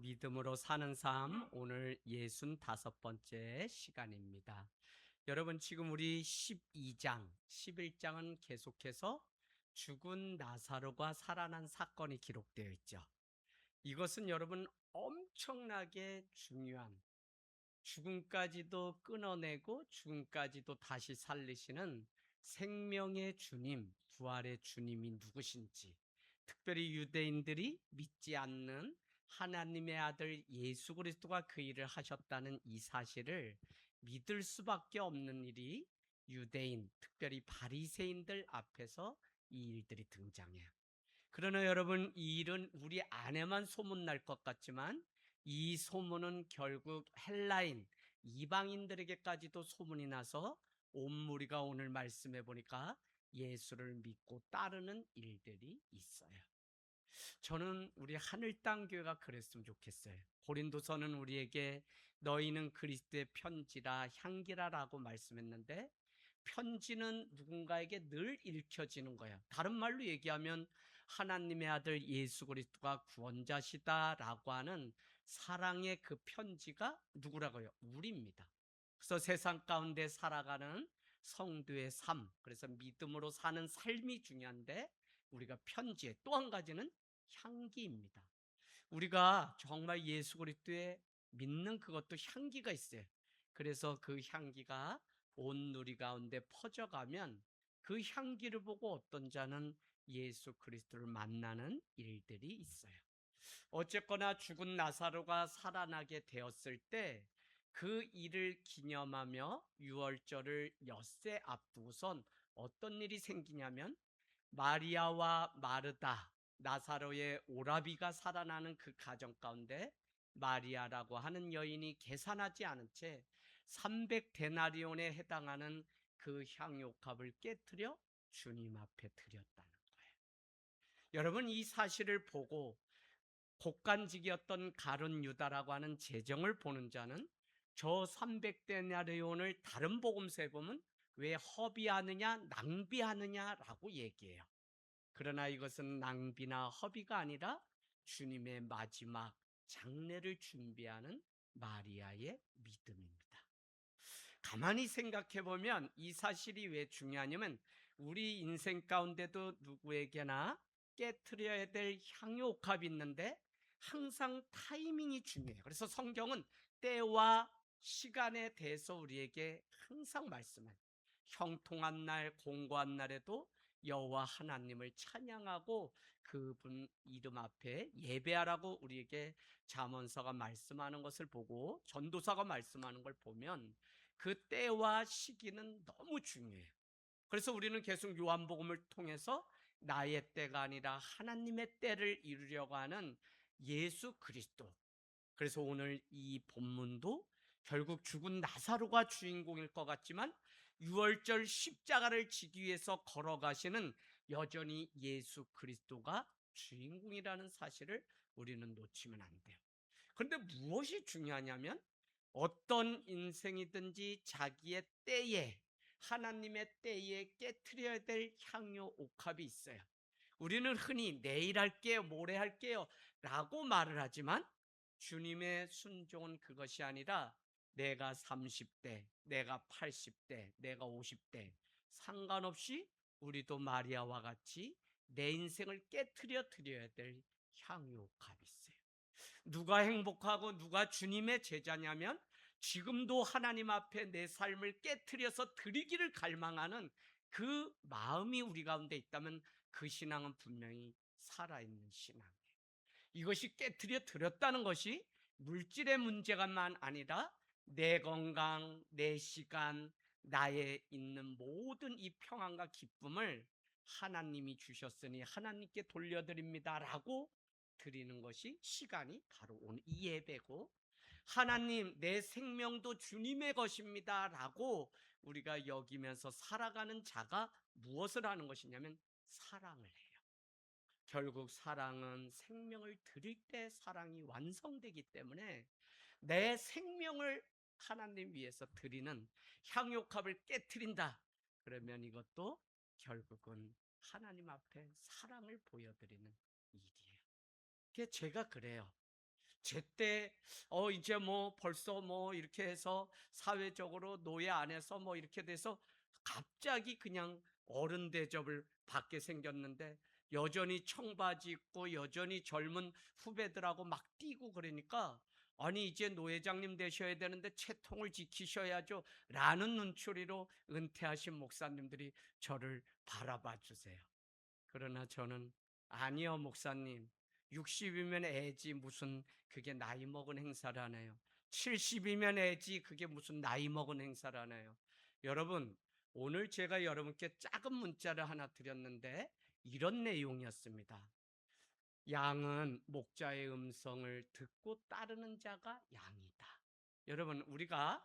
믿음으로 사는 삶 오늘 65번째 시간입니다. 여러분 지금 우리 12장, 11장은 계속해서 죽은 나사로가 살아난 사건이 기록되어 있죠. 이것은 여러분 엄청나게 중요한 죽음까지도 끊어내고 죽음까지도 다시 살리시는 생명의 주님, 부활의 주님이 누구신지, 특별히 유대인들이 믿지 않는 하나님의 아들 예수 그리스도가 그 일을 하셨다는 이 사실을 믿을 수밖에 없는 일이 유대인, 특별히 바리새인들 앞에서 이 일들이 등장해요. 그러나 여러분, 이 일은 우리 안에만 소문날 것 같지만 이 소문은 결국 헬라인, 이방인들에게까지도 소문이 나서 온 무리가 오늘 말씀해 보니까 예수를 믿고 따르는 일들이 있어요. 저는 우리 하늘 땅 교회가 그랬으면 좋겠어요. 고린도서는 우리에게 너희는 그리스도의 편지라 향기라라고 말씀했는데, 편지는 누군가에게 늘 읽혀지는 거예요. 다른 말로 얘기하면 하나님의 아들 예수 그리스도가 구원자시다라고 하는 사랑의 그 편지가 누구라고요? 우리입니다. 그래서 세상 가운데 살아가는 성도의 삶, 그래서 믿음으로 사는 삶이 중요한데, 우리가 편지에 또 한 가지는 향기입니다. 우리가 정말 예수 그리스도에 믿는 그것도 향기가 있어요. 그래서 그 향기가 온 누리 가운데 퍼져가면 그 향기를 보고 어떤 자는 예수 그리스도를 만나는 일들이 있어요. 어쨌거나 죽은 나사로가 살아나게 되었을 때 그 일을 기념하며 유월절을 엿새 앞두고선 어떤 일이 생기냐면, 마리아와 마르다, 나사로의 오라비가 살아나는 그 가정 가운데 마리아라고 하는 여인이 계산하지 않은 채 300데나리온에 해당하는 그 향유값을 깨뜨려 주님 앞에 드렸다는 거예요. 여러분, 이 사실을 보고 곡간직이었던 가룟 유다라고 하는 재정을 보는 자는 저 300데나리온을 다른 복음서에 보면 왜 허비하느냐 낭비하느냐라고 얘기해요. 그러나 이것은 낭비나 허비가 아니라 주님의 마지막 장례를 준비하는 마리아의 믿음입니다. 가만히 생각해 보면 이 사실이 왜 중요하냐면, 우리 인생 가운데도 누구에게나 깨트려야 될 향유옥합이 있는데 항상 타이밍이 중요해요. 그래서 성경은 때와 시간에 대해서 우리에게 항상 말씀해요. 형통한 날, 공고한 날에도 여호와 하나님을 찬양하고 그분 이름 앞에 예배하라고 우리에게 잠언서가 말씀하는 것을 보고 전도서가 말씀하는 걸 보면 그 때와 시기는 너무 중요해요. 그래서 우리는 계속 요한복음을 통해서 나의 때가 아니라 하나님의 때를 이루려고 하는 예수 그리스도, 그래서 오늘 이 본문도 결국 죽은 나사로가 주인공일 것 같지만 유월절 십자가를 지기 위해서 걸어가시는 여전히 예수 그리스도가 주인공이라는 사실을 우리는 놓치면 안 돼요. 그런데 무엇이 중요하냐면, 어떤 인생이든지 자기의 때에, 하나님의 때에 깨트려야 될 향유 옥합이 있어요. 우리는 흔히 내일 할게요, 모레 할게요 라고 말을 하지만 주님의 순종은 그것이 아니라 내가 30대, 내가 80대, 내가 50대 상관없이 우리도 마리아와 같이 내 인생을 깨트려 드려야 될 향유옥합이 있어요. 누가 행복하고 누가 주님의 제자냐면, 지금도 하나님 앞에 내 삶을 깨트려서 드리기를 갈망하는 그 마음이 우리 가운데 있다면 그 신앙은 분명히 살아있는 신앙이에요. 이것이 깨트려 드렸다는 것이 물질의 문제가만 아니라 내 건강, 내 시간, 나의 있는 모든 이 평안과 기쁨을 하나님이 주셨으니 하나님께 돌려드립니다 라고 드리는 것이 시간이 바로 오늘 이 예배고, 하나님 내 생명도 주님의 것입니다 라고 우리가 여기면서 살아가는 자가 무엇을 하는 것이냐면 사랑을 해요. 결국 사랑은 생명을 드릴 때 사랑이 완성되기 때문에 내 생명을 하나님 위해서 드리는 향유값을 깨트린다. 그러면 이것도 결국은 하나님 앞에 사랑을 보여드리는 일이에요. 그게 제가 그래요. 제때 이제 뭐 벌써 뭐 이렇게 해서 사회적으로 노예 안에서 뭐 이렇게 돼서 갑자기 그냥 어른 대접을 받게 생겼는데 여전히 청바지 입고 여전히 젊은 후배들하고 막 뛰고 그러니까 아니 이제 노회장님 되셔야 되는데 채통을 지키셔야죠 라는 눈초리로 은퇴하신 목사님들이 저를 바라봐 주세요. 그러나 저는 아니요 목사님 60이면 애지 무슨 그게 나이 먹은 행사를 하나요? 70이면 애지 그게 무슨 나이 먹은 행사를 하나요? 여러분 오늘 제가 여러분께 작은 문자를 하나 드렸는데 이런 내용이었습니다. 양은 목자의 음성을 듣고 따르는 자가 양이다. 여러분 우리가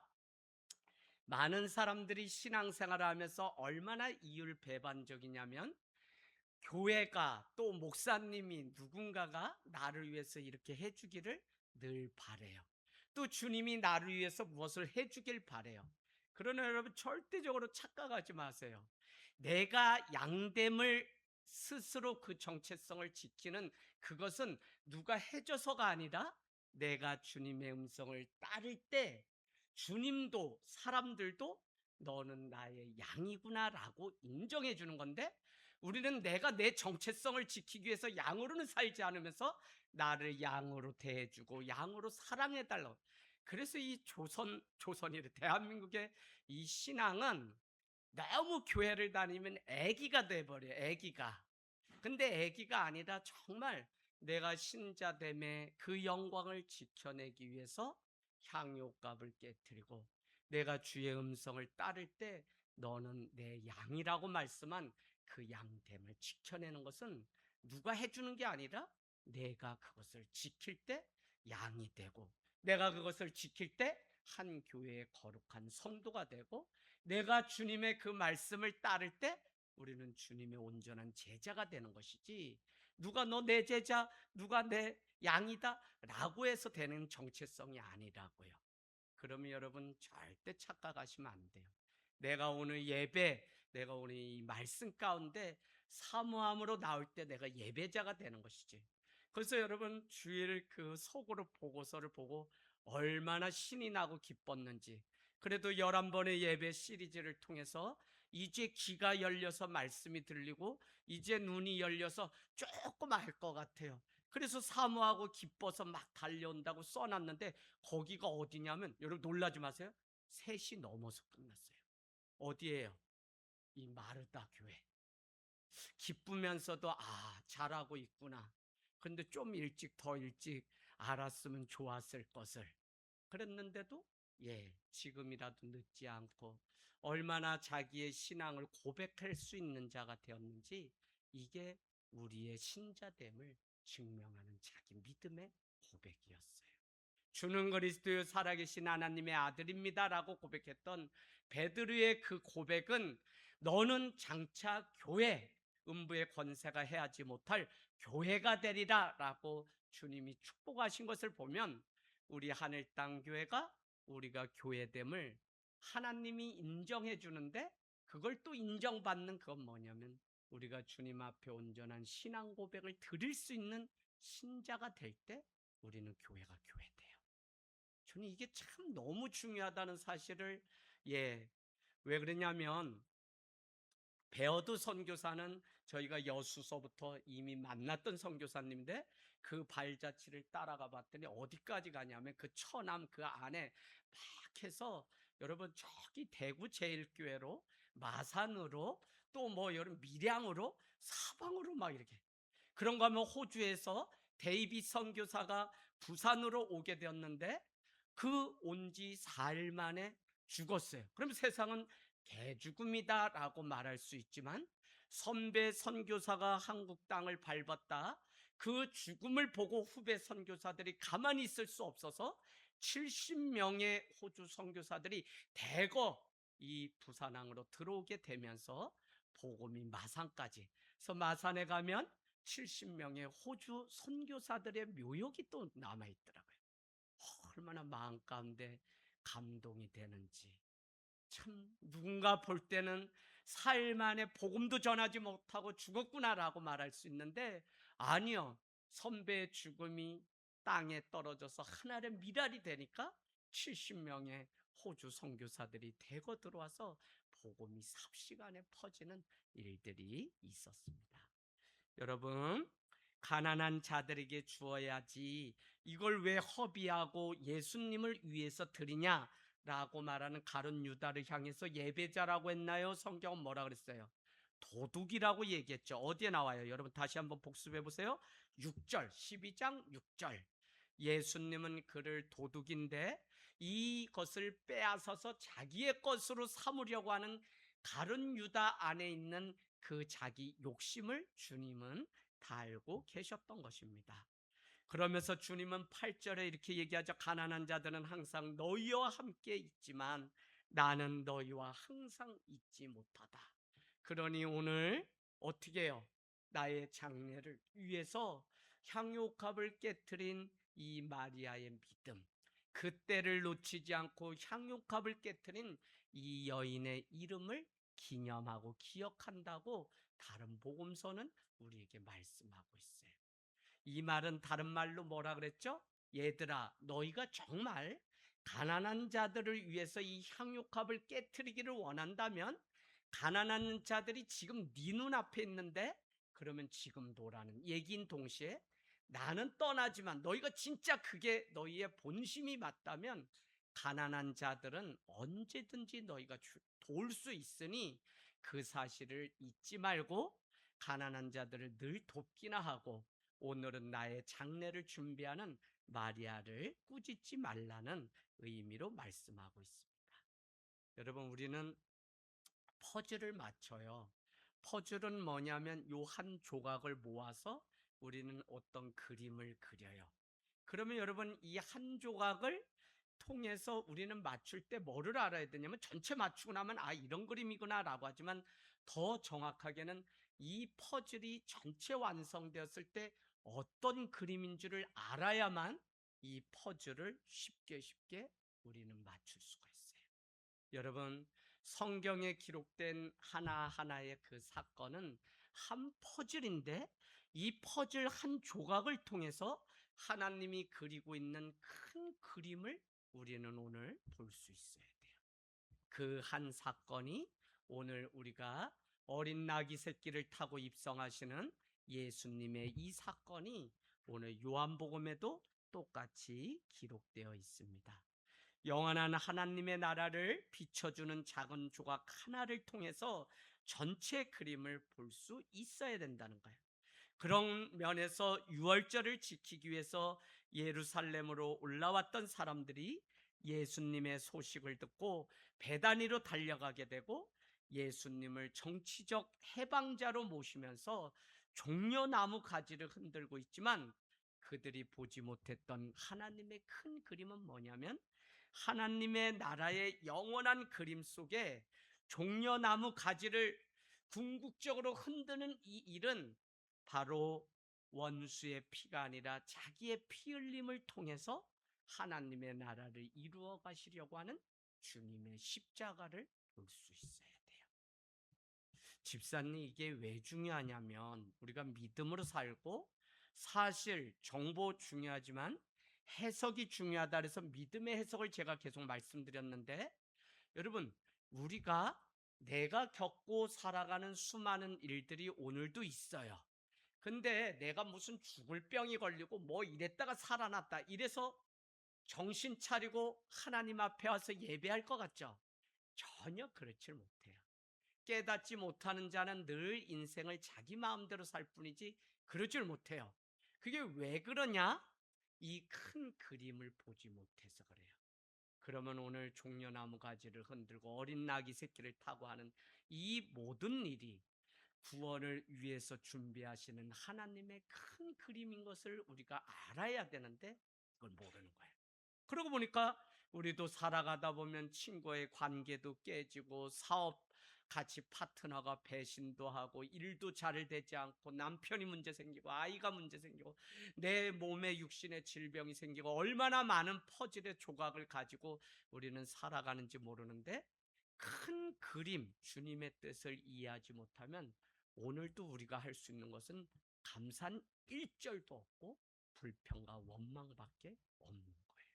많은 사람들이 신앙생활을 하면서 얼마나 이율배반적이냐면 교회가 또 목사님이 누군가가 나를 위해서 이렇게 해주기를 늘 바래요. 또 주님이 나를 위해서 무엇을 해주길 바래요. 그러나 여러분 절대적으로 착각하지 마세요. 내가 양됨을 스스로 그 정체성을 지키는 그것은 누가 해줘서가 아니라 내가 주님의 음성을 따를 때 주님도 사람들도 너는 나의 양이구나라고 인정해 주는 건데 우리는 내가 내 정체성을 지키기 위해서 양으로는 살지 않으면서 나를 양으로 대해주고 양으로 사랑해달라고. 그래서 이 조선이래 대한민국의 이 신앙은 너무 교회를 다니면 애기가 돼버려 애기가. 근데 애기가 아니라 정말 내가 신자됨의 그 영광을 지켜내기 위해서 향유값을 깨뜨리고 내가 주의 음성을 따를 때 너는 내 양이라고 말씀한 그 양됨을 지켜내는 것은 누가 해주는 게 아니라 내가 그것을 지킬 때 양이 되고 내가 그것을 지킬 때 한 교회의 거룩한 성도가 되고 내가 주님의 그 말씀을 따를 때 우리는 주님의 온전한 제자가 되는 것이지 누가 너 내 제자 누가 내 양이다 라고 해서 되는 정체성이 아니라고요. 그러면 여러분 절대 착각하시면 안 돼요. 내가 오늘 예배 내가 오늘 이 말씀 가운데 사모함으로 나올 때 내가 예배자가 되는 것이지. 그래서 여러분 주일 그 속으로 보고서를 보고 얼마나 신이 나고 기뻤는지. 그래도 11번의 예배 시리즈를 통해서 이제 귀가 열려서 말씀이 들리고 이제 눈이 열려서 조금 알 것 같아요. 그래서 사모하고 기뻐서 막 달려온다고 써놨는데 거기가 어디냐면 여러분 놀라지 마세요. 3시 넘어서 끝났어요. 어디예요? 이 마르다 교회. 기쁘면서도 잘하고 있구나. 근데 좀 일찍 더 일찍 알았으면 좋았을 것을. 그랬는데도 지금이라도 늦지 않고 얼마나 자기의 신앙을 고백할 수 있는 자가 되었는지 이게 우리의 신자됨을 증명하는 자기 믿음의 고백이었어요. 주는 그리스도요 살아계신 하나님의 아들입니다라고 고백했던 베드로의 그 고백은 너는 장차 교회 음부의 권세가 해하지 못할 교회가 되리라라고 주님이 축복하신 것을 보면 우리 하늘 땅 교회가 우리가 교회됨을 하나님이 인정해 주는데 그걸 또 인정받는 그건 뭐냐면 우리가 주님 앞에 온전한 신앙 고백을 드릴 수 있는 신자가 될 때 우리는 교회가 교회돼요. 저는 이게 참 너무 중요하다는 사실을 왜 그러냐면 베어드 선교사는 저희가 여수서부터 이미 만났던 선교사님인데 그 발자취를 따라가 봤더니 어디까지 가냐면 그 처남 그 안에 막 해서 여러분 저기 대구 제일교회로 마산으로 또 뭐 여러분 밀양으로 사방으로 막 이렇게 그런 거 하면 호주에서 데이빗 선교사가 부산으로 오게 되었는데 그 온 지 4일 만에 죽었어요. 그럼 세상은 개죽음이다라고 말할 수 있지만 선배 선교사가 한국 땅을 밟았다. 그 죽음을 보고 후배 선교사들이 가만히 있을 수 없어서 70명의 호주 선교사들이 대거 이 부산항으로 들어오게 되면서 복음이 마산까지. 그래서 마산에 가면 70명의 호주 선교사들의 묘역이 또 남아있더라고요. 얼마나 마음 가운데 감동이 되는지. 참 누군가 볼 때는 4일 만에 복음도 전하지 못하고 죽었구나라고 말할 수 있는데 아니요. 선배의 죽음이 땅에 떨어져서 하늘의 미랄이 되니까 70명의 호주 선교사들이 대거 들어와서 복음이 삽시간에 퍼지는 일들이 있었습니다. 여러분, 가난한 자들에게 주어야지 이걸 왜 허비하고 예수님을 위해서 드리냐라고 말하는 가룟 유다를 향해서 예배자라고 했나요? 성경은 뭐라 그랬어요? 도둑이라고 얘기했죠. 어디에 나와요? 여러분 다시 한번 복습해 보세요. 6절, 12장 6절. 예수님은 그를 도둑인데 이것을 빼앗아서 자기의 것으로 삼으려고 하는 가룟 유다 안에 있는 그 자기 욕심을 주님은 다 알고 계셨던 것입니다. 그러면서 주님은 8절에 이렇게 얘기하죠. 가난한 자들은 항상 너희와 함께 있지만 나는 너희와 항상 있지 못하다. 그러니 오늘 어떻게 해요? 나의 장례를 위해서 향유값을 깨뜨린 이 마리아의 믿음, 그때를 놓치지 않고 향유값을 깨뜨린 이 여인의 이름을 기념하고 기억한다고 다른 복음서는 우리에게 말씀하고 있어요. 이 말은 다른 말로 뭐라 그랬죠? 얘들아, 너희가 정말 가난한 자들을 위해서 이 향유값을 깨뜨리기를 원한다면 가난한 자들이 지금 네 눈앞에 있는데 그러면 지금 도라는 얘기인 동시에 나는 떠나지만 너희가 진짜 그게 너희의 본심이 맞다면 가난한 자들은 언제든지 너희가 도울 수 있으니 그 사실을 잊지 말고 가난한 자들을 늘 돕기나 하고 오늘은 나의 장례를 준비하는 마리아를 꾸짖지 말라는 의미로 말씀하고 있습니다. 여러분, 우리는 퍼즐을 맞춰요. 퍼즐은 뭐냐면 요 한 조각을 모아서 우리는 어떤 그림을 그려요. 그러면 여러분, 이 한 조각을 통해서 우리는 맞출 때 뭐를 알아야 되냐면 전체 맞추고 나면 아, 이런 그림이구나 라고 하지만 더 정확하게는 이 퍼즐이 전체 완성되었을 때 어떤 그림인 줄을 알아야만 이 퍼즐을 쉽게 우리는 맞출 수가 있어요. 여러분, 성경에 기록된 하나하나의 그 사건은 한 퍼즐인데 이 퍼즐 한 조각을 통해서 하나님이 그리고 있는 큰 그림을 우리는 오늘 볼 수 있어야 돼요. 그 한 사건이 오늘 우리가 어린 나귀 새끼를 타고 입성하시는 예수님의 이 사건이 오늘 요한복음에도 똑같이 기록되어 있습니다. 영원한 하나님의 나라를 비춰주는 작은 조각 하나를 통해서 전체 그림을 볼 수 있어야 된다는 거예요. 그런 면에서 유월절을 지키기 위해서 예루살렘으로 올라왔던 사람들이 예수님의 소식을 듣고 베다니로 달려가게 되고 예수님을 정치적 해방자로 모시면서 종려나무 가지를 흔들고 있지만 그들이 보지 못했던 하나님의 큰 그림은 뭐냐면 하나님의 나라의 영원한 그림 속에 종려나무 가지를 궁극적으로 흔드는 이 일은 바로 원수의 피가 아니라 자기의 피 흘림을 통해서 하나님의 나라를 이루어 가시려고 하는 주님의 십자가를 볼 수 있어야 돼요. 집사님, 이게 왜 중요하냐면 우리가 믿음으로 살고 사실 정보 중요하지만 해석이 중요하다 그래서 믿음의 해석을 제가 계속 말씀드렸는데 여러분, 우리가 내가 겪고 살아가는 수많은 일들이 오늘도 있어요. 근데 내가 무슨 죽을 병이 걸리고 뭐 이랬다가 살아났다 이래서 정신 차리고 하나님 앞에 와서 예배할 것 같죠? 전혀 그렇지 못해요. 깨닫지 못하는 자는 늘 인생을 자기 마음대로 살 뿐이지 그러질 못해요. 그게 왜 그러냐? 이 큰 그림을 보지 못해서 그래요. 그러면 오늘 종려나무 가지를 흔들고 어린 나귀 새끼를 타고 하는 이 모든 일이 구원을 위해서 준비하시는 하나님의 큰 그림인 것을 우리가 알아야 되는데 그걸 모르는 거예요. 그러고 보니까 우리도 살아가다 보면 친구의 관계도 깨지고 사업 같이 파트너가 배신도 하고 일도 잘 되지 않고 남편이 문제 생기고 아이가 문제 생기고 내 몸에 육신의 질병이 생기고 얼마나 많은 퍼즐의 조각을 가지고 우리는 살아가는지 모르는데 큰 그림 주님의 뜻을 이해하지 못하면 오늘도 우리가 할 수 있는 것은 감산 일절도 없고 불평과 원망밖에 없는 거예요.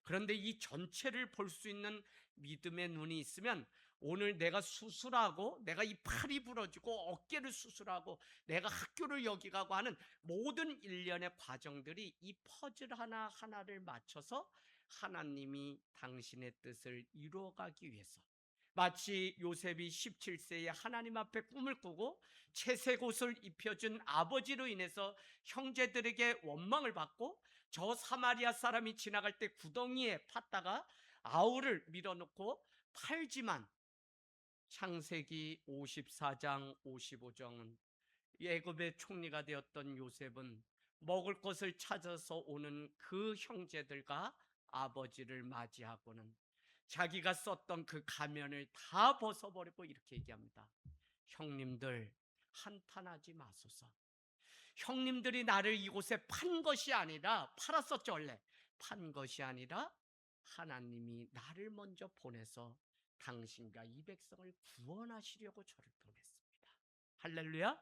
그런데 이 전체를 볼 수 있는 믿음의 눈이 있으면 오늘 내가 수술하고 내가 이 팔이 부러지고 어깨를 수술하고 내가 학교를 여기 가고 하는 모든 일련의 과정들이 이 퍼즐 하나하나를 맞춰서 하나님이 당신의 뜻을 이루어가기 위해서, 마치 요셉이 17세에 하나님 앞에 꿈을 꾸고 채색 옷을 입혀준 아버지로 인해서 형제들에게 원망을 받고 저 사마리아 사람이 지나갈 때 구덩이에 팠다가 아우를 밀어넣고 팔지만, 창세기 54장 55장은 애굽의 총리가 되었던 요셉은 먹을 것을 찾아서 오는 그 형제들과 아버지를 맞이하고는 자기가 썼던 그 가면을 다 벗어버리고 이렇게 얘기합니다. 형님들, 한탄하지 마소서. 형님들이 나를 이곳에 판 것이 아니라, 팔았었죠 원래, 판 것이 아니라 하나님이 나를 먼저 보내서 당신과 이 백성을 구원하시려고 저를 보냈습니다. 할렐루야.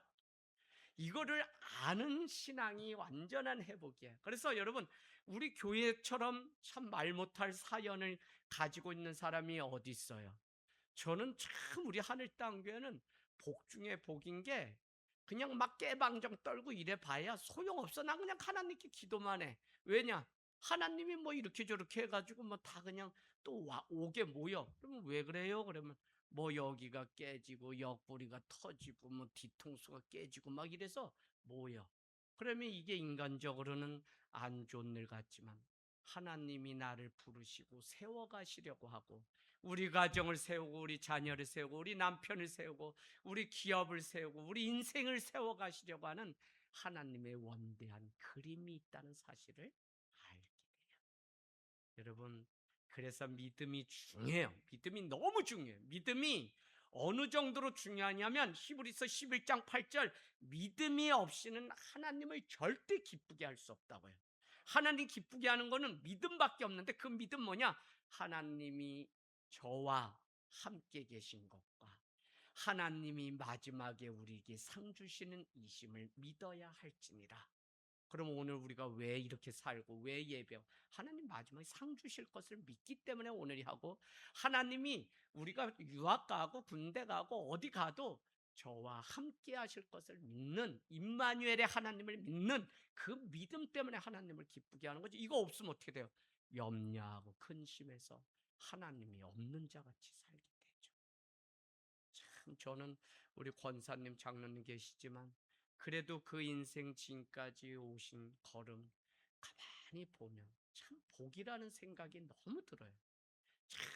이거를 아는 신앙이 완전한 회복이에요. 그래서 여러분, 우리 교회처럼 참 말 못할 사연을 가지고 있는 사람이 어디 있어요? 저는 참 우리 하늘땅교회는 복 중에 복인 게, 그냥 막 깨방정 떨고 이래 봐야 소용없어. 난 그냥 하나님께 기도만 해. 왜냐? 하나님이 뭐 이렇게 저렇게 해가지고 뭐 다 그냥 또 오게 모여. 그러면 왜 그래요? 그러면 뭐 여기가 깨지고 옆구리가 터지고 뭐 뒤통수가 깨지고 막 이래서 모여. 그러면 이게 인간적으로는 안 좋은 일 같지만 하나님이 나를 부르시고 세워가시려고 하고, 우리 가정을 세우고 우리 자녀를 세우고 우리 남편을 세우고 우리 기업을 세우고 우리 인생을 세워가시려고 하는 하나님의 원대한 그림이 있다는 사실을 알게 돼요. 여러분, 그래서 믿음이 중요해요. 믿음이 너무 중요해요. 믿음이 어느 정도로 중요하냐면 히브리서 11장 8절, 믿음이 없이는 하나님을 절대 기쁘게 할 수 없다고요. 하나님 기쁘게 하는 거는 믿음밖에 없는데, 그 믿음 뭐냐? 하나님이 저와 함께 계신 것과 하나님이 마지막에 우리에게 상 주시는 이심을 믿어야 할지니라. 그럼 오늘 우리가 왜 이렇게 살고 왜 예배하고, 하나님 마지막에 상 주실 것을 믿기 때문에 오늘이 하고, 하나님이 우리가 유학 가고 군대 가고 어디 가도 저와 함께 하실 것을 믿는, 임마누엘의 하나님을 믿는 그 믿음 때문에 하나님을 기쁘게 하는 거지. 이거 없으면 어떻게 돼요? 염려하고 근심해서 하나님이 없는 자같이 살게 되죠. 참 저는 우리 권사님 장로님 계시지만 그래도 그 인생 지금까지 오신 걸음 가만히 보면 참 복이라는 생각이 너무 들어요. 참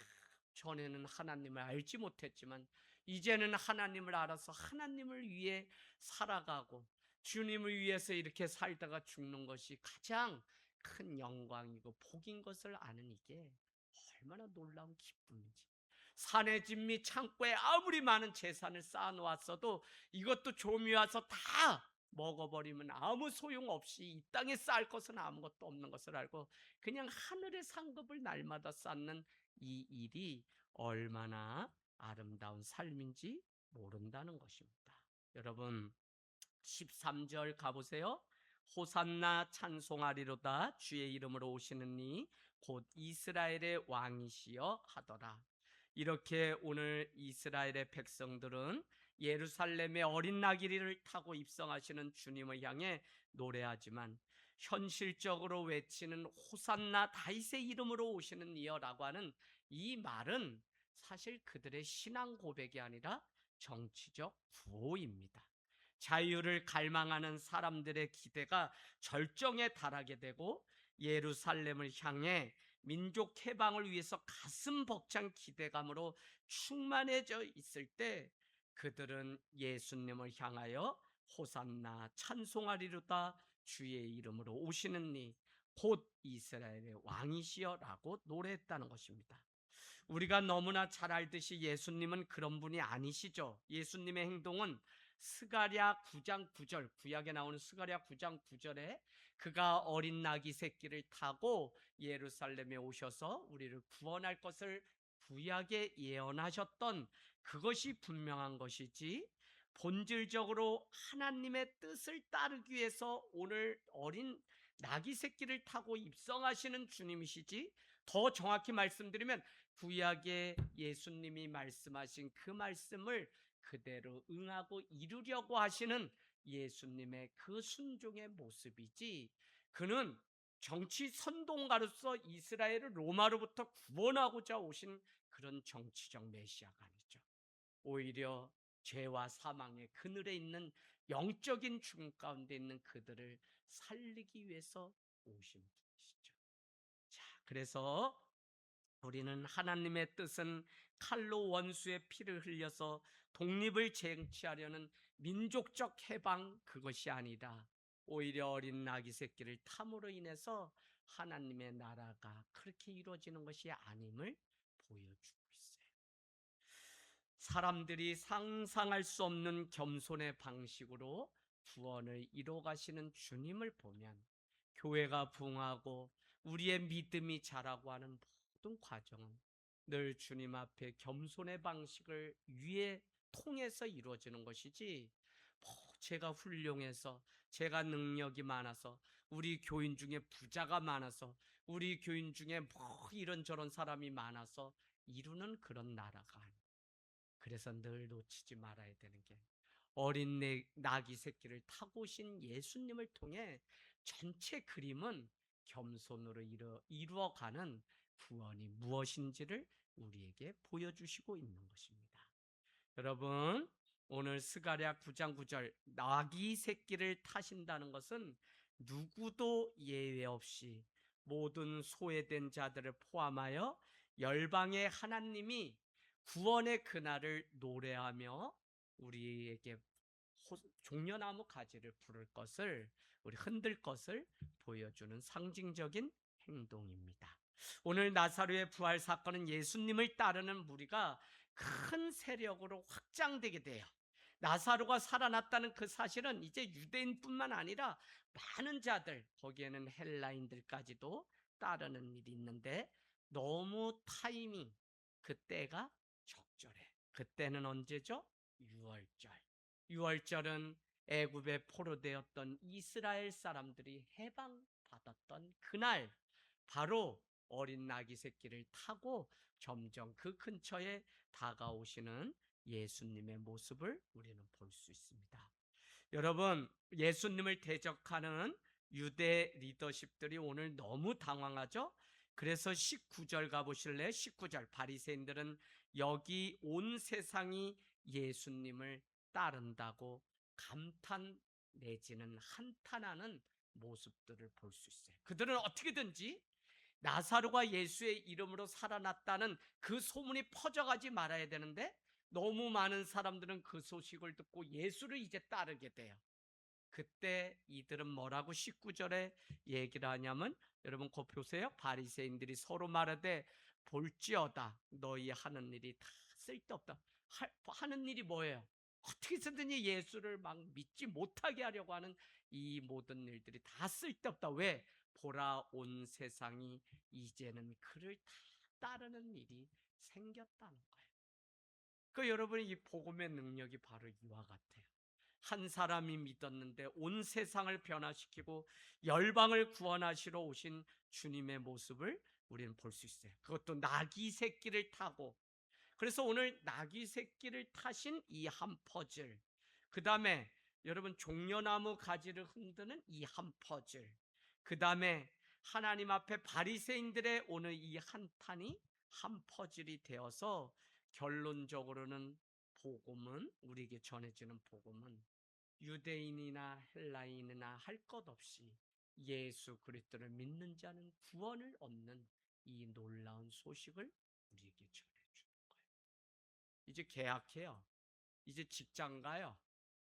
전에는 하나님을 알지 못했지만 이제는 하나님을 알아서 하나님을 위해 살아가고 주님을 위해서 이렇게 살다가 죽는 것이 가장 큰 영광이고 복인 것을 아는 이게 얼마나 놀라운 기쁨인지. 산의 집 및 창고에 아무리 많은 재산을 쌓아놓았어도 이것도 좀이 와서 다 먹어버리면 아무 소용없이 이 땅에 쌓을 것은 아무것도 없는 것을 알고 그냥 하늘의 상급을 날마다 쌓는 이 일이 얼마나 아름다운 삶인지 모른다는 것입니다. 여러분, 13절 가보세요. 호산나 찬송하리로다 주의 이름으로 오시는 이 곧 이스라엘의 왕이시여 하더라. 이렇게 오늘 이스라엘의 백성들은 예루살렘의 어린 나귀를 타고 입성하시는 주님을 향해 노래하지만 현실적으로 외치는 호산나 다윗의 이름으로 오시는 이여라고 하는 이 말은 사실 그들의 신앙 고백이 아니라 정치적 구호입니다. 자유를 갈망하는 사람들의 기대가 절정에 달하게 되고 예루살렘을 향해 민족 해방을 위해서 가슴 벅찬 기대감으로 충만해져 있을 때 그들은 예수님을 향하여 호산나 찬송하리로다 주의 이름으로 오시는 이 곧 이스라엘의 왕이시여 라고 노래했다는 것입니다. 우리가 너무나 잘 알듯이 예수님은 그런 분이 아니시죠. 예수님의 행동은 스가랴 9장 9절, 구약에 나오는 스가랴 9장 9절에 그가 어린 나귀 새끼를 타고 예루살렘에 오셔서 우리를 구원할 것을 구약에 예언하셨던 그것이 분명한 것이지, 본질적으로 하나님의 뜻을 따르기 위해서 오늘 어린 나귀 새끼를 타고 입성하시는 주님이시지, 더 정확히 말씀드리면 구약의 예수님이 말씀하신 그 말씀을 그대로 응하고 이루려고 하시는 예수님의 그 순종의 모습이지, 그는 정치 선동가로서 이스라엘을 로마로부터 구원하고자 오신 그런 정치적 메시아가 아니죠. 오히려 죄와 사망의 그늘에 있는 영적인 죽음 가운데 있는 그들을 살리기 위해서 오신 분이시죠. 자, 그래서 우리는 하나님의 뜻은 칼로 원수의 피를 흘려서 독립을 쟁취하려는 민족적 해방, 그것이 아니다. 오히려 어린 나귀 새끼를 탐으로 인해서 하나님의 나라가 그렇게 이루어지는 것이 아님을 보여주고 있어요. 사람들이 상상할 수 없는 겸손의 방식으로 구원을 이뤄 가시는 주님을 보면 교회가 부흥하고 우리의 믿음이 자라고 하는 모든 과정은 늘 주님 앞에 겸손의 방식을 위해 통해서 이루어지는 것이지, 제가 훌륭해서, 제가 능력이 많아서, 우리 교인 중에 부자가 많아서, 우리 교인 중에 이런저런 사람이 많아서 이루는 그런 나라가 아니에요. 그래서 늘 놓치지 말아야 되는 게, 어린 나귀 새끼를 타고 오신 예수님을 통해 전체 그림은 겸손으로 이루어가는 구원이 무엇인지를 우리에게 보여주시고 있는 것입니다. 여러분, 오늘 스가랴 9장 9절 나귀 새끼를 타신다는 것은 누구도 예외 없이 모든 소외된 자들을 포함하여 열방의 하나님이 구원의 그날을 노래하며 우리에게 종려나무 가지를 부를 것을, 우리 흔들 것을 보여주는 상징적인 행동입니다. 오늘 나사로의 부활 사건은 예수님을 따르는 무리가 큰 세력으로 확장되게 돼요. 나사로가 살아났다는 그 사실은 이제 유대인뿐만 아니라 많은 자들, 거기에는 헬라인들까지도 따르는 일이 있는데, 너무 타이밍, 그때가 적절해. 그때는 언제죠? 6월절. 6월절은 애굽에 포로되었던 이스라엘 사람들이 해방받았던 그날, 바로 어린 나귀 새끼를 타고 점점 그 근처에 다가오시는 예수님의 모습을 우리는 볼 수 있습니다. 여러분, 예수님을 대적하는 유대 리더십들이 오늘 너무 당황하죠? 그래서 19절 가보실래요? 19절, 바리새인들은 여기 온 세상이 예수님을 따른다고 감탄 내지는 한탄하는 모습들을 볼 수 있어요. 그들은 어떻게든지 나사로가 예수의 이름으로 살아났다는 그 소문이 퍼져가지 말아야 되는데, 너무 많은 사람들은 그 소식을 듣고 예수를 이제 따르게 돼요. 그때 이들은 뭐라고 19절에 얘기를 하냐면, 여러분 그 보세요. 바리새인들이 서로 말하되 볼지어다 너희 하는 일이 다 쓸데없다. 하는 일이 뭐예요? 어떻게 해서든지 예수를 막 믿지 못하게 하려고 하는 이 모든 일들이 다 쓸데없다. 왜? 보라, 온 세상이 이제는 그를 다 따르는 일이 생겼다는 거예요. 그 여러분이 이 복음의 능력이 바로 이와 같아요. 한 사람이 믿었는데 온 세상을 변화시키고 열방을 구원하시러 오신 주님의 모습을 우리는 볼 수 있어요. 그것도 나귀 새끼를 타고. 그래서 오늘 나귀 새끼를 타신 이 한 퍼즐, 그 다음에 여러분 종려나무 가지를 흔드는 이 한 퍼즐, 그 다음에 하나님 앞에 바리새인들의 오늘 이 한탄이 한 퍼즐이 되어서 결론적으로는 복음은, 우리에게 전해지는 복음은 유대인이나 헬라인이나 할 것 없이 예수 그리스도를 믿는 자는 구원을 얻는 이 놀라운 소식을 우리에게 전해주는 거예요. 이제 계약해요. 이제 직장 가요.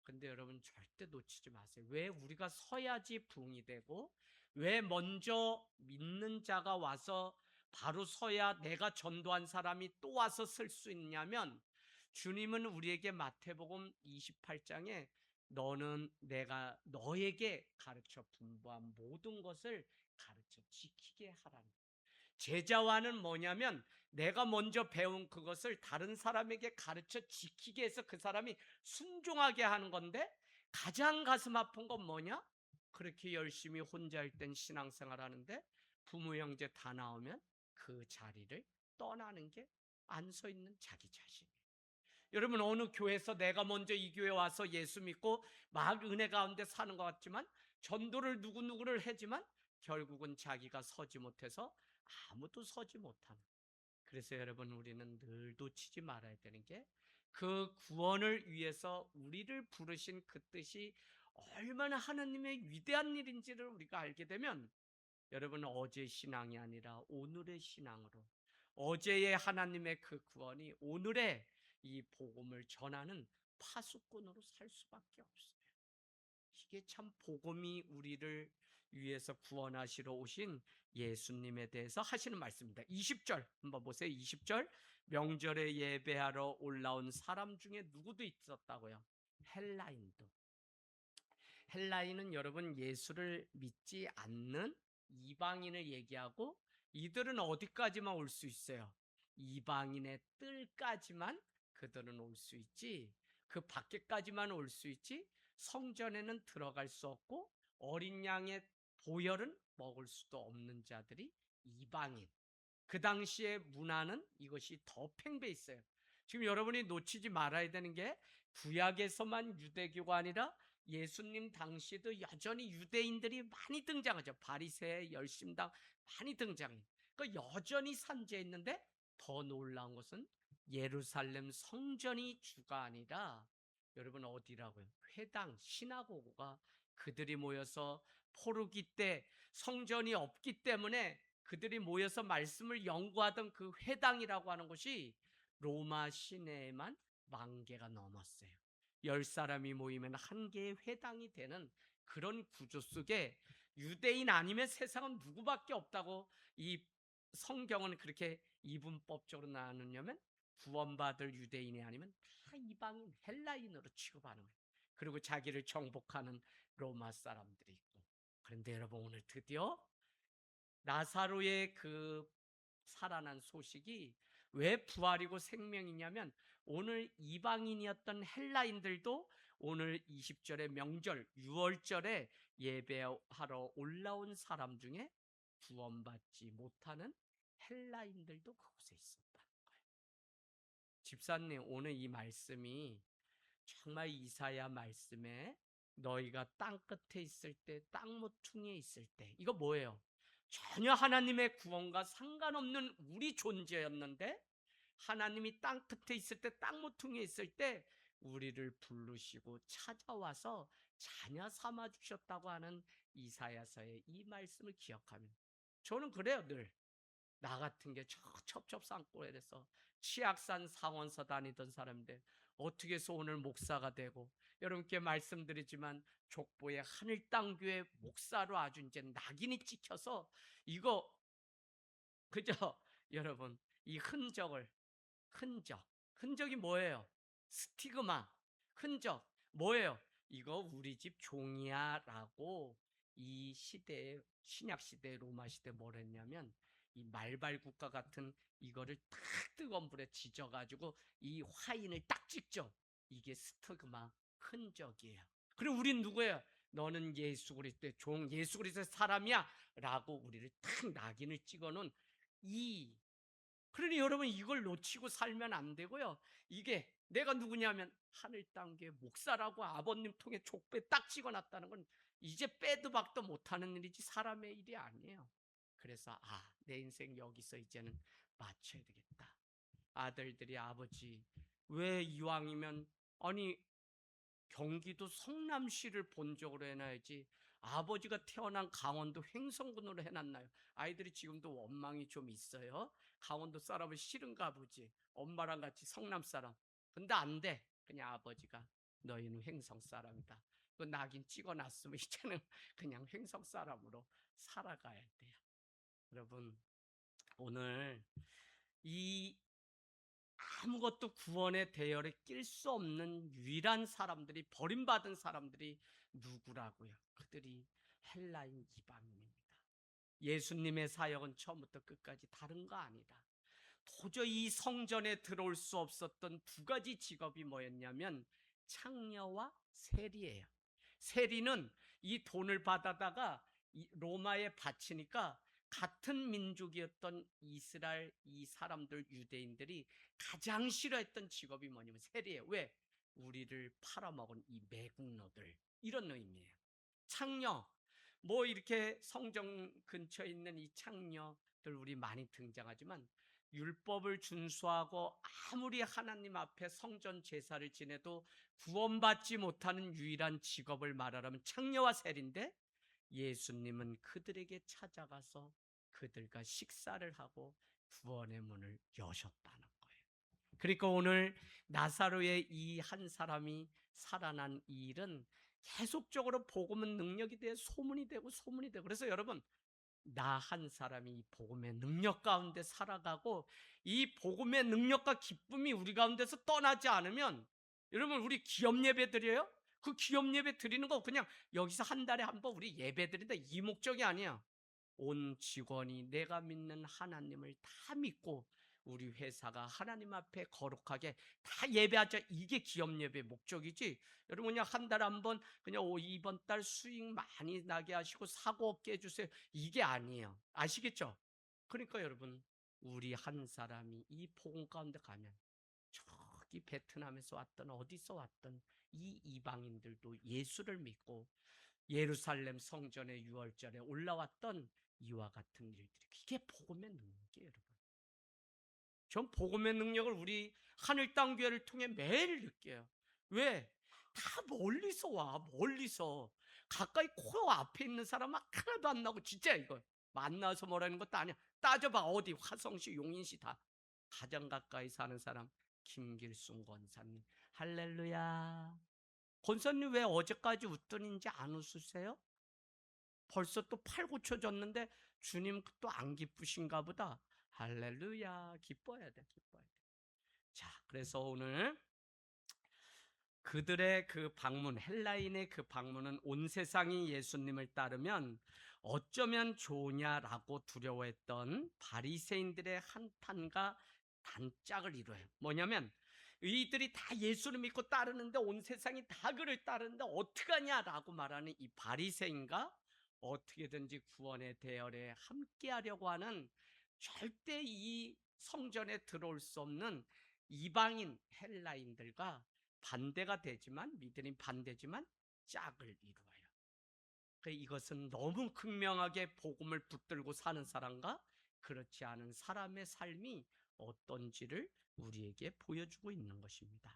근데 여러분 절대 놓치지 마세요. 왜 우리가 서야지 부흥이 되고, 왜 먼저 믿는 자가 와서 바로 서야 내가 전도한 사람이 또 와서 쓸 수 있냐면, 주님은 우리에게 마태복음 28장에 너는 내가 너에게 가르쳐 분부한 모든 것을 가르쳐 지키게 하라는, 제자와는 뭐냐면 내가 먼저 배운 그것을 다른 사람에게 가르쳐 지키게 해서 그 사람이 순종하게 하는 건데, 가장 가슴 아픈 건 뭐냐? 그렇게 열심히 혼자일 땐 신앙생활 하는데 부모 형제 다 나오면 그 자리를 떠나는 게 안 서 있는 자기 자신이에요. 여러분, 어느 교회에서 내가 먼저 이 교회 와서 예수 믿고 막 은혜 가운데 사는 것 같지만 전도를 누구누구를 하지만 결국은 자기가 서지 못해서 아무도 서지 못하는. 그래서 여러분, 우리는 늘 놓치지 말아야 되는 게 그 구원을 위해서 우리를 부르신 그 뜻이 얼마나 하나님의 위대한 일인지를 우리가 알게 되면, 여러분, 어제 신앙이 아니라 오늘의 신앙으로, 어제의 하나님의 그 구원이 오늘의 이 복음을 전하는 파수꾼으로 살 수밖에 없어요. 이게 참 복음이 우리를 위해서 구원하시러 오신 예수님에 대해서 하시는 말씀입니다. 20절 한번 보세요. 20절, 명절에 예배하러 올라온 사람 중에 누구도 있었다고요? 헬라인도. 헬라인은 여러분 예수를 믿지 않는 이방인을 얘기하고, 이들은 어디까지만 올 수 있어요? 이방인의 뜰까지만 그들은 올 수 있지, 그 밖에까지만 올 수 있지, 성전에는 들어갈 수 없고 어린 양의 보혈은 먹을 수도 없는 자들이 이방인. 그 당시의 문화는 이것이 더 팽배해 있어요. 지금 여러분이 놓치지 말아야 되는 게, 구약에서만 유대교가 아니라 예수님 당시에도 여전히 유대인들이 많이 등장하죠. 바리새, 열심당 많이 등장해요. 그 여전히 산재해 있는데, 더 놀라운 것은 예루살렘 성전이 주가 아니라 여러분 어디라고요? 회당, 시나고그가 그들이 모여서 포르기 때 성전이 없기 때문에 그들이 모여서 말씀을 연구하던 그 회당이라고 하는 곳이 로마 시내에만 10,000개가 넘었어요. 10사람이 모이면 한 개의 회당이 되는 그런 구조 속에 유대인 아니면 세상은 누구밖에 없다고 이 성경은 그렇게 이분법적으로 나누냐면, 구원받을 유대인이 아니면 다 이방인, 헬라인으로 취급하는 거예요. 그리고 자기를 정복하는 로마 사람들이 있고. 그런데 여러분, 오늘 드디어 나사로의 그 살아난 소식이 왜 부활이고 생명이냐면, 오늘 이방인이었던 헬라인들도 오늘 20절의 명절, 6월절에 예배하러 올라온 사람 중에 구원받지 못하는 헬라인들도 그곳에 있었다는 거예요. 집사님, 오늘 이 말씀이 정말 이사야 말씀에 너희가 땅 끝에 있을 때, 땅 모퉁이에 있을 때, 이거 뭐예요? 전혀 하나님의 구원과 상관없는 우리 존재였는데, 하나님이 땅 끝에 있을 때, 땅 모퉁이에 있을 때 우리를 부르시고 찾아와서 자녀 삼아 주셨다고 하는 이사야서의 이 말씀을 기억하면, 저는 그래요. 늘 나 같은 게 저 첩첩산골에서 치악산 상원서 다니던 사람인데 어떻게 해서 오늘 목사가 되고, 여러분께 말씀드리지만 족보에 하늘땅교회 목사로 아주 이제 낙인이 찍혀서, 이거 그저 여러분, 이 흔적이 뭐예요? 스티그마, 흔적 뭐예요? 이거 우리 집 종이야 라고 이 시대에, 신약 시대, 로마 시대 뭘 했냐면, 이 말발국과 같은 이거를 탁 뜨거운 불에 지져가지고 이 화인을 딱 찍죠. 이게 스티그마, 흔적이에요. 그리고 우린 누구예요? 너는 예수 그리스도의 종, 예수 그리스도의 사람이야 라고 우리를 탁 낙인을 찍어놓은 이, 그러니 여러분, 이걸 놓치고 살면 안 되고요. 이게 내가 누구냐면 하늘 땅교회 목사라고 아버님 통해 족배 딱 찍어놨다는 건 이제 빼도 박도 못하는 일이지 사람의 일이 아니에요. 그래서 내 인생 여기서 이제는 마쳐야 되겠다. 아들들이, 아버지 왜 이왕이면, 아니 경기도 성남시를 본적으로 해놔야지 아버지가 태어난 강원도 횡성군으로 해놨나요? 아이들이 지금도 원망이 좀 있어요. 강원도 사람은 싫은가 보지, 엄마랑 같이 성남 사람. 근데 안 돼. 그냥 아버지가 너희는 횡성 사람이다, 그 낙인 찍어놨으면 이제는 그냥 횡성 사람으로 살아가야 돼요. 여러분, 오늘 이 아무것도 구원의 대열에 낄 수 없는 유일한 사람들이, 버림받은 사람들이 누구라고요? 그들이 헬라인 이방인입니다. 예수님의 사역은 처음부터 끝까지 다른 거 아니다. 도저히 이 성전에 들어올 수 없었던 두 가지 직업이 뭐였냐면 창녀와 세리예요. 세리는 이 돈을 받아다가 로마에 바치니까 같은 민족이었던 이스라엘 이 사람들 유대인들이 가장 싫어했던 직업이 뭐냐면 세리예요. 왜? 우리를 팔아먹은 이 매국노들, 이런 의미예요. 창녀, 뭐 이렇게 성정 근처에 있는 이 창녀들 우리 많이 등장하지만 율법을 준수하고 아무리 하나님 앞에 성전 제사를 지내도 구원받지 못하는 유일한 직업을 말하라면 창녀와 세리인데, 예수님은 그들에게 찾아가서 그들과 식사를 하고 구원의 문을 여셨다는 거예요. 그러니까 오늘 나사로의 이 한 사람이 살아난 이 일은 계속적으로 복음은 능력이 돼 소문이 되고 소문이 되고, 그래서 여러분, 나 한 사람이 이 복음의 능력 가운데 살아가고 이 복음의 능력과 기쁨이 우리 가운데서 떠나지 않으면, 여러분, 우리 기업 예배 드려요? 그 기업 예배 드리는 거 그냥 여기서 한 달에 한 번 우리 예배 드린다, 이 목적이 아니야. 온 직원이 내가 믿는 하나님을 다 믿고 우리 회사가 하나님 앞에 거룩하게 다 예배하자, 이게 기업 예배 목적이지. 여러분, 그냥 한 달에 한 번 그냥 이번 달 수익 많이 나게 하시고 사고 없게 해주세요, 이게 아니에요. 아시겠죠? 그러니까 여러분, 우리 한 사람이 이 복음 가운데 가면 저기 베트남에서 왔던 어디서 왔던 이 이방인들도 예수를 믿고 예루살렘 성전의 유월절에 올라왔던 이와 같은 일들이, 이게 복음의 능력이에요. 여러분, 전 복음의 능력을 우리 하늘 땅 교회를 통해 매일 느껴요. 왜? 다 멀리서 와. 멀리서. 가까이 코 앞에 있는 사람은 하나도 안 나고, 진짜 이거 만나서 뭐라는 것도 아니야. 따져봐. 어디 화성시, 용인시 다 가장 가까이 사는 사람 김길순 권사님, 할렐루야. 권사님 왜 어제까지 웃더니인지 안 웃으세요? 벌써 또 8, 9초 졌는데 주님 또 안 기쁘신가 보다. 할렐루야. 기뻐야 돼. 기뻐야 돼. 자, 그래서 오늘 그들의 그 방문, 헬라인의 그 방문은 온 세상이 예수님을 따르면 어쩌면 좋으냐라고 두려워했던 바리새인들의 한탄과 단짝을 이뤄요. 뭐냐면 이들이 다 예수를 믿고 따르는데, 온 세상이 다 그를 따르는데 어떡하냐라고 말하는 이 바리새인과 어떻게든지 구원의 대열에 함께하려고 하는, 절대 이 성전에 들어올 수 없는 이방인 헬라인들과 반대가 되지만, 믿음이 반대지만 짝을 이루어요. 이것은 너무 극명하게 복음을 붙들고 사는 사람과 그렇지 않은 사람의 삶이 어떤지를 우리에게 보여주고 있는 것입니다.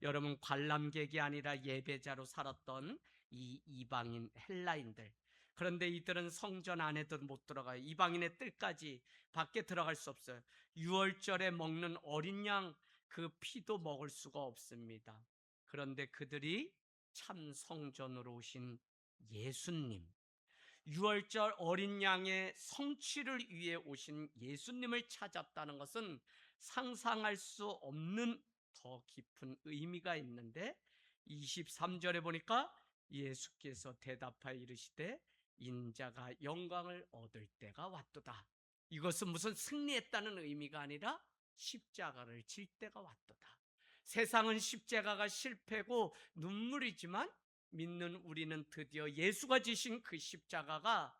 여러분, 관람객이 아니라 예배자로 살았던 이 이방인 헬라인들, 그런데 이들은 성전 안에도 못 들어가요. 이방인의 뜰까지 밖에 들어갈 수 없어요. 유월절에 먹는 어린 양 그 피도 먹을 수가 없습니다. 그런데 그들이 참 성전으로 오신 예수님, 유월절 어린 양의 성취를 위해 오신 예수님을 찾았다는 것은 상상할 수 없는 더 깊은 의미가 있는데, 23절에 보니까 예수께서 대답하여 이르시되 인자가 영광을 얻을 때가 왔도다. 이것은 무슨 승리했다는 의미가 아니라 십자가를 질 때가 왔도다. 세상은 십자가가 실패고 눈물이지만 믿는 우리는 드디어 예수가 지신 그 십자가가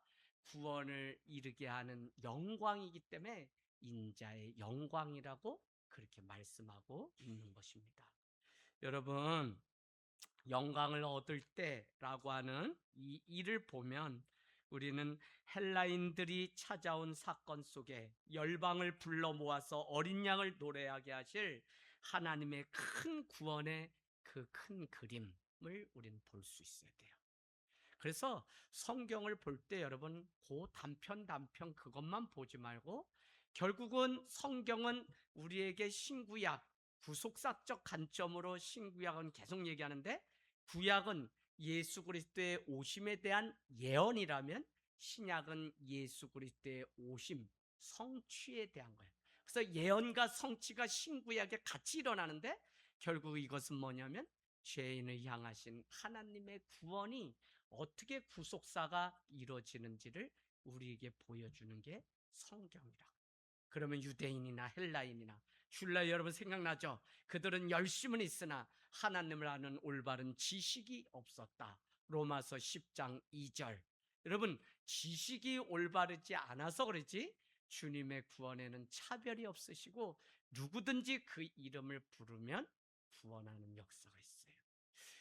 구원을 이루게 하는 영광이기 때문에 인자의 영광이라고 그렇게 말씀하고 있는 것입니다. 여러분, 영광을 얻을 때라고 하는 이 일을 보면 우리는 헬라인들이 찾아온 사건 속에 열방을 불러 모아서 어린 양을 노래하게 하실 하나님의 큰 구원의 그 큰 그림을 우리는 볼 수 있어야 돼요. 그래서 성경을 볼 때 여러분, 그 단편 그것만 보지 말고, 결국은 성경은 우리에게 신구약, 구속사적 관점으로 신구약은 계속 얘기하는데, 구약은 예수 그리스도의 오심에 대한 예언이라면 신약은 예수 그리스도의 오심, 성취에 대한 거예요. 그래서 예언과 성취가 신구약에 같이 일어나는데, 결국 이것은 뭐냐면 죄인을 향하신 하나님의 구원이 어떻게 구속사가 이루어지는지를 우리에게 보여주는 게 성경이라. 그러면 유대인이나 헬라인이나 줄라, 여러분 생각나죠? 그들은 열심은 있으나 하나님을 아는 올바른 지식이 없었다. 로마서 10장 2절. 여러분, 지식이 올바르지 않아서 그러지 주님의 구원에는 차별이 없으시고 누구든지 그 이름을 부르면 구원하는 역사가 있어요.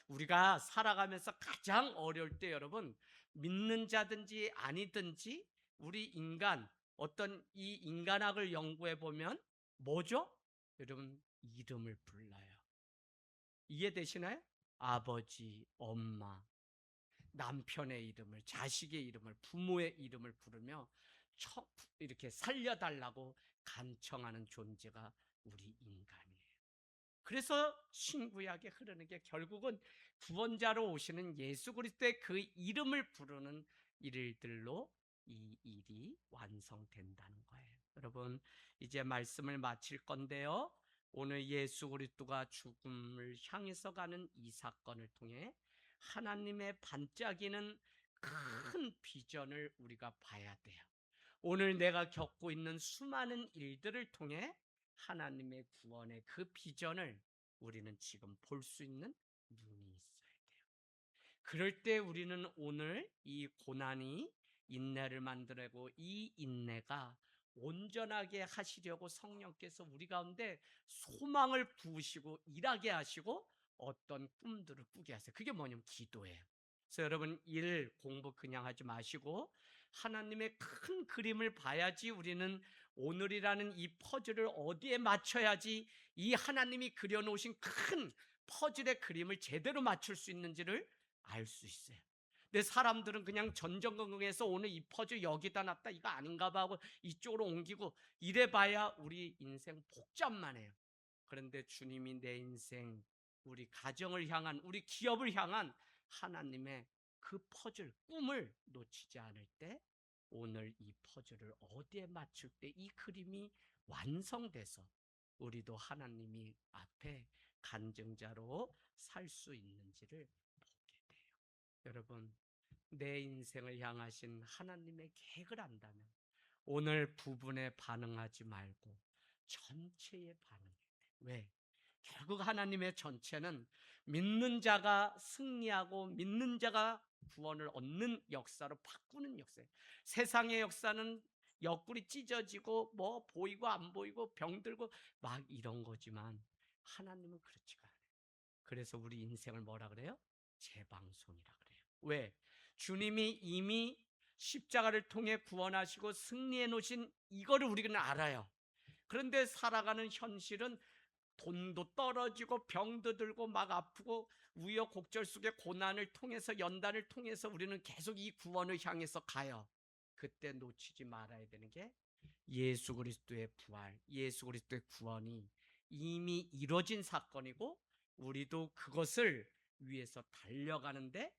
우리가 살아가면서 가장 어려울 때 여러분, 믿는 자든지 아니든지 우리 인간, 어떤 이 인간학을 연구해 보면 뭐죠? 여러분, 이름을 불러요. 이해되시나요? 아버지, 엄마, 남편의 이름을, 자식의 이름을, 부모의 이름을 부르며 이렇게 살려달라고 간청하는 존재가 우리 인간이에요. 그래서 신구약에 흐르는 게 결국은 구원자로 오시는 예수 그리스도의 그 이름을 부르는 일들로 이 일이 완성된다는 거예요. 여러분, 이제 말씀을 마칠 건데요. 오늘 예수 그리스도가 죽음을 향해서 가는 이 사건을 통해 하나님의 반짝이는 큰 비전을 우리가 봐야 돼요. 오늘 내가 겪고 있는 수많은 일들을 통해 하나님의 구원의 그 비전을 우리는 지금 볼 수 있는 눈이 있어야 돼요. 그럴 때 우리는 오늘 이 고난이 인내를 만들고 이 인내가 온전하게 하시려고 성령께서 우리 가운데 소망을 부으시고 일하게 하시고 어떤 꿈들을 꾸게 하세요. 그게 뭐냐면 기도예요. 그래서 여러분, 일 공부 그냥 하지 마시고 하나님의 큰 그림을 봐야지 우리는 오늘이라는 이 퍼즐을 어디에 맞춰야지 이 하나님이 그려놓으신 큰 퍼즐의 그림을 제대로 맞출 수 있는지를 알 수 있어요. 근데 사람들은 그냥 전전긍긍해서 오늘 이 퍼즐 여기다 놨다 이거 아닌가 봐 하고 이쪽으로 옮기고 이래봐야 우리 인생 복잡만 해요. 그런데 주님이 내 인생, 우리 가정을 향한, 우리 기업을 향한 하나님의 그 퍼즐, 꿈을 놓치지 않을 때 오늘 이 퍼즐을 어디에 맞출 때 이 그림이 완성돼서 우리도 하나님이 앞에 간증자로 살 수 있는지를 보게 돼요. 여러분, 내 인생을 향하신 하나님의 계획을 안다면 오늘 부분에 반응하지 말고 전체에 반응해야 돼. 왜? 결국 하나님의 전체는 믿는 자가 승리하고 믿는 자가 구원을 얻는 역사로 바꾸는 역사예요. 세상의 역사는 옆구리 찢어지고 뭐 보이고 안 보이고 병들고 막 이런 거지만 하나님은 그렇지가 않아요. 그래서 우리 인생을 뭐라 그래요? 재방송이라 그래요. 왜? 주님이 이미 십자가를 통해 구원하시고 승리해 놓으신 이거를 우리는 알아요. 그런데 살아가는 현실은 돈도 떨어지고 병도 들고 막 아프고 우여곡절 속의 고난을 통해서 연단을 통해서 우리는 계속 이 구원을 향해서 가요. 그때 놓치지 말아야 되는 게 예수 그리스도의 부활, 예수 그리스도의 구원이 이미 이루어진 사건이고 우리도 그것을 위해서 달려가는데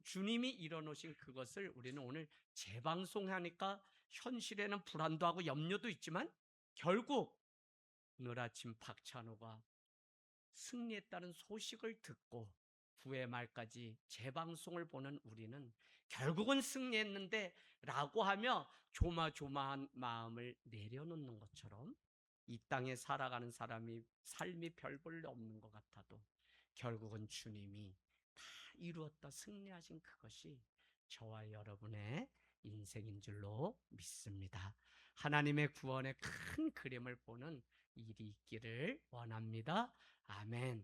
주님이 이뤄놓으신 그것을 우리는 오늘 재방송하니까 현실에는 불안도 하고 염려도 있지만 결국 오늘 아침 박찬호가 승리했다는 소식을 듣고 9회 말까지 재방송을 보는 우리는 결국은 승리했는데 라고 하며 조마조마한 마음을 내려놓는 것처럼 이 땅에 살아가는 사람이 삶이 별 볼 없는 것 같아도 결국은 주님이 다 이루었다 승리하신 그것이 저와 여러분의 인생인 줄로 믿습니다. 하나님의 구원의 큰 그림을 보는 일이 있기를 원합니다. 아멘.